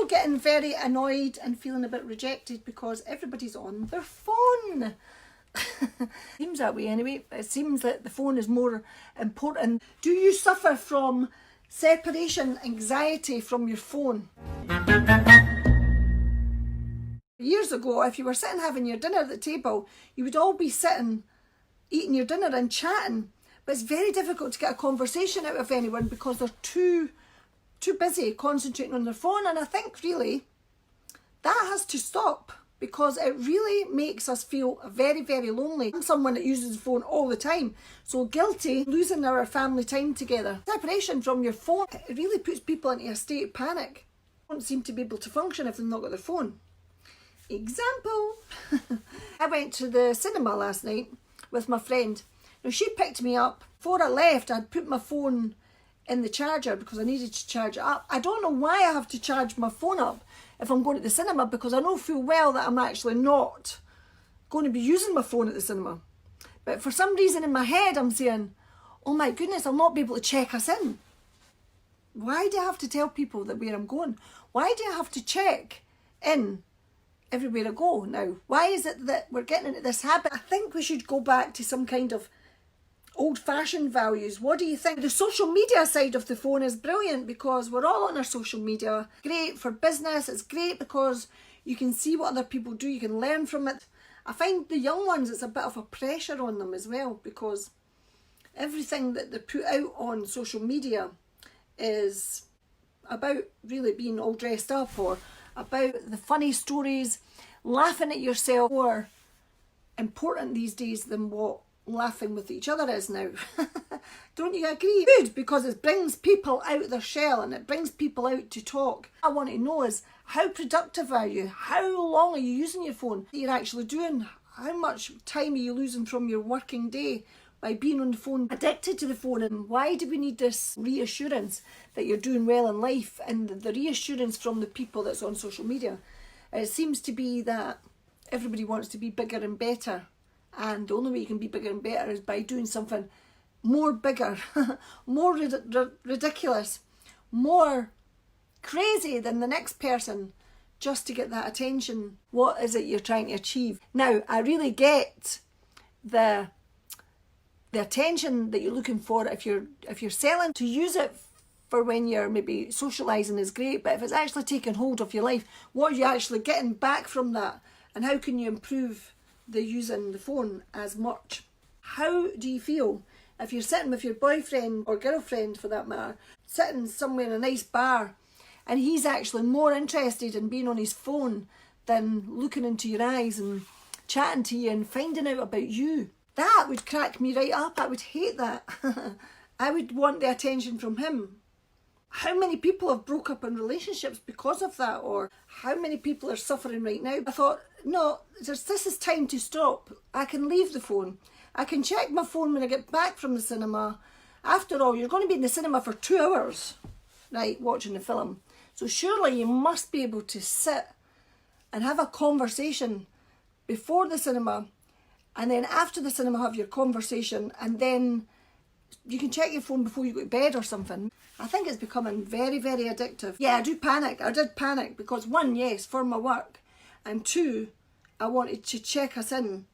also getting very annoyed and feeling a bit rejected because everybody's on their phone. Seems that way anyway. It seems that the phone is more important. Do you suffer from separation anxiety from your phone? Years ago, if you were sitting having your dinner at the table, you would all be sitting eating your dinner and chatting, but it's very difficult to get a conversation out of anyone because they're too busy concentrating on their phone. And I think really that has to stop, because it really makes us feel very, very lonely. I'm someone that uses the phone all the time, so guilty losing our family time together. Separation from your phone, it really puts people into a state of panic. They don't seem to be able to function if they've not got their phone. Example, I went to the cinema last night with my friend. Now she picked me up. Before I left, I'd put my phone in the charger because I needed to charge it up. I don't know why I have to charge my phone up if I'm going to the cinema, because I know full well that I'm actually not going to be using my phone at the cinema. But for some reason in my head I'm saying, oh my goodness, I'll not be able to check us in. Why do I have to tell people that where I'm going? Why do I have to check in everywhere I go now? Why is it that we're getting into this habit? I think we should go back to some kind of old-fashioned values. What do you think? The social media side of the phone is brilliant because we're all on our social media. Great for business. It's great because you can see what other people do. You can learn from it. I find the young ones, it's a bit of a pressure on them as well, because everything that they put out on social media is about really being all dressed up, or about the funny stories, laughing at yourself, more important these days than what laughing with each other is now. Don't you agree? Good, because it brings people out of their shell and it brings people out to talk. I want to know is, how productive are you? How long are you using your phone? What you're actually doing? How much time are you losing from your working day by being on the phone, addicted to the phone? And why do we need this reassurance that you're doing well in life, and the reassurance from the people that's on social media? It seems to be that everybody wants to be bigger and better, and the only way you can be bigger and better is by doing something more bigger, more ridiculous, more crazy than the next person, just to get that attention. What is it you're trying to achieve? Now, I really get the attention that you're looking for if you're selling. To use it for when you're maybe socialising is great, but if it's actually taking hold of your life, what are you actually getting back from that? And how can you improve the using the phone as much? How do you feel if you're sitting with your boyfriend or girlfriend, for that matter, sitting somewhere in a nice bar, and he's actually more interested in being on his phone than looking into your eyes and chatting to you and finding out about you? That would crack me right up. I would hate that. I would want the attention from him. How many people have broke up in relationships because of that? Or how many people are suffering right now? I thought, no, this is time to stop. I can leave the phone. I can check my phone when I get back from the cinema. After all, you're going to be in the cinema for 2 hours, right, watching the film. So surely you must be able to sit and have a conversation before the cinema, and then after the cinema have your conversation, and then you can check your phone before you go to bed or something. I think it's becoming very, very addictive. Yeah, I do panic. I did panic because, one, yes, for my work, and two, I wanted to check us in.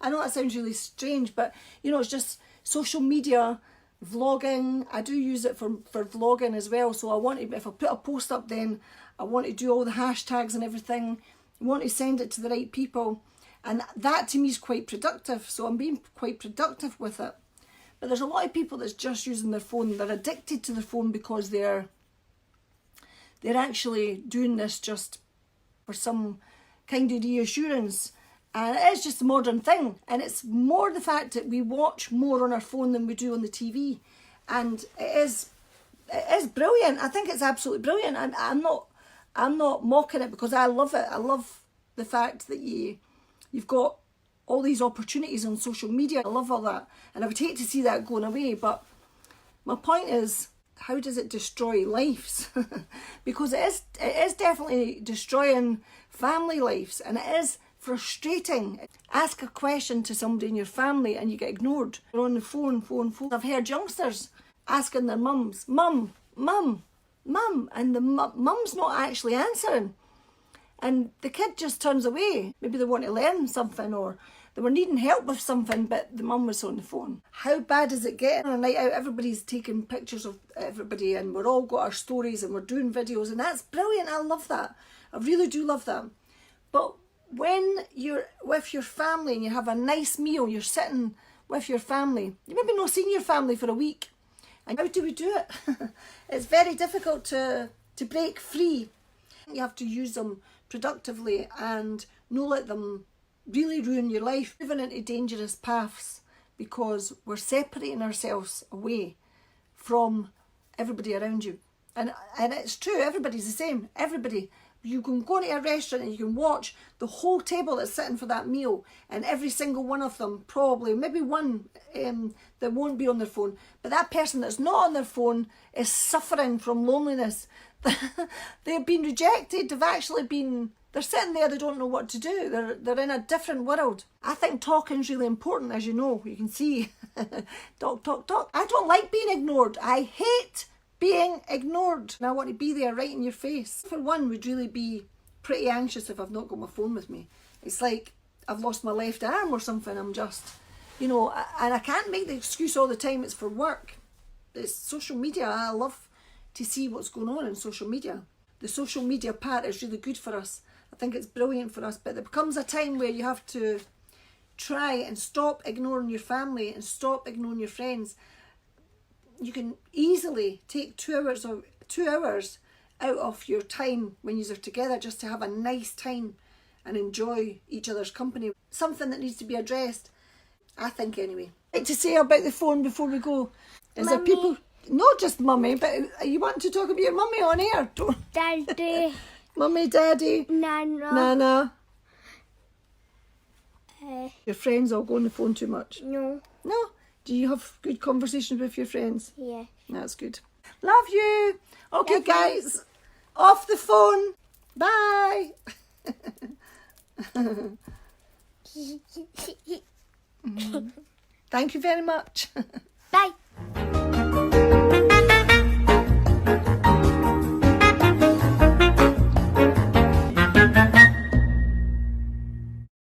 I know that sounds really strange, but you know, it's just social media, vlogging. I do use it for vlogging as well. So I want to, if I put a post up, then I want to do all the hashtags and everything. I want to send it to the right people. And that to me is quite productive. So I'm being quite productive with it. But there's a lot of people that's just using their phone. They're addicted to their phone because they're actually doing this just for some kind of reassurance. And it is just a modern thing. And it's more the fact that we watch more on our phone than we do on the TV. And it is brilliant. I think it's absolutely brilliant. I'm not mocking it because I love it. I love the fact that you've got all these opportunities on social media. I love all that. And I would hate to see that going away. But my point is, how does it destroy lives? Because it is definitely destroying family lives, and it is frustrating. Ask a question to somebody in your family and you get ignored. You're on the phone. I've heard youngsters asking their mums, Mum, mum, and the mum's not actually answering. And the kid just turns away. Maybe they want to learn something, or they were needing help with something, but the mum was on the phone. How bad is it getting? On a night out, everybody's taking pictures of everybody, and we're all got our stories, and we're doing videos, and that's brilliant. I love that. I really do love that. But when you're with your family and you have a nice meal, you're sitting with your family, you maybe not seen your family for a week. And how do we do it? It's very difficult to break free. You have to use them productively and not let them really ruin your life. Moving into dangerous paths because we're separating ourselves away from everybody around you. And it's true, everybody's the same. Everybody. You can go to a restaurant and you can watch the whole table that's sitting for that meal, and every single one of them, probably, maybe one that won't be on their phone, but that person that's not on their phone is suffering from loneliness. They've been rejected, they're sitting there, they don't know what to do, they're in a different world. I think talking's really important, as you know, you can see. Talk. I don't like being ignored. I hate being ignored. And I want to be there right in your face. For one, would really be pretty anxious if I've not got my phone with me. It's like I've lost my left arm or something. I'm just, and I can't make the excuse all the time it's for work. It's social media. I love to see what's going on in social media. The social media part is really good for us. I think it's brilliant for us, but there becomes a time where you have to try and stop ignoring your family and stop ignoring your friends. You can easily take 2 hours out of your time when you're together just to have a nice time and enjoy each other's company. Something that needs to be addressed, I think, anyway. I'd like to say about the phone before we go. Is there people, not just mummy, but you want to talk about your mummy on air? Daddy. Mummy, daddy. Nana. Your friends all go on the phone too much? No. No? Do you have good conversations with your friends? Yeah. That's good. Love you. Okay, Love you. guys. Off the phone. Bye. Thank you very much. Bye.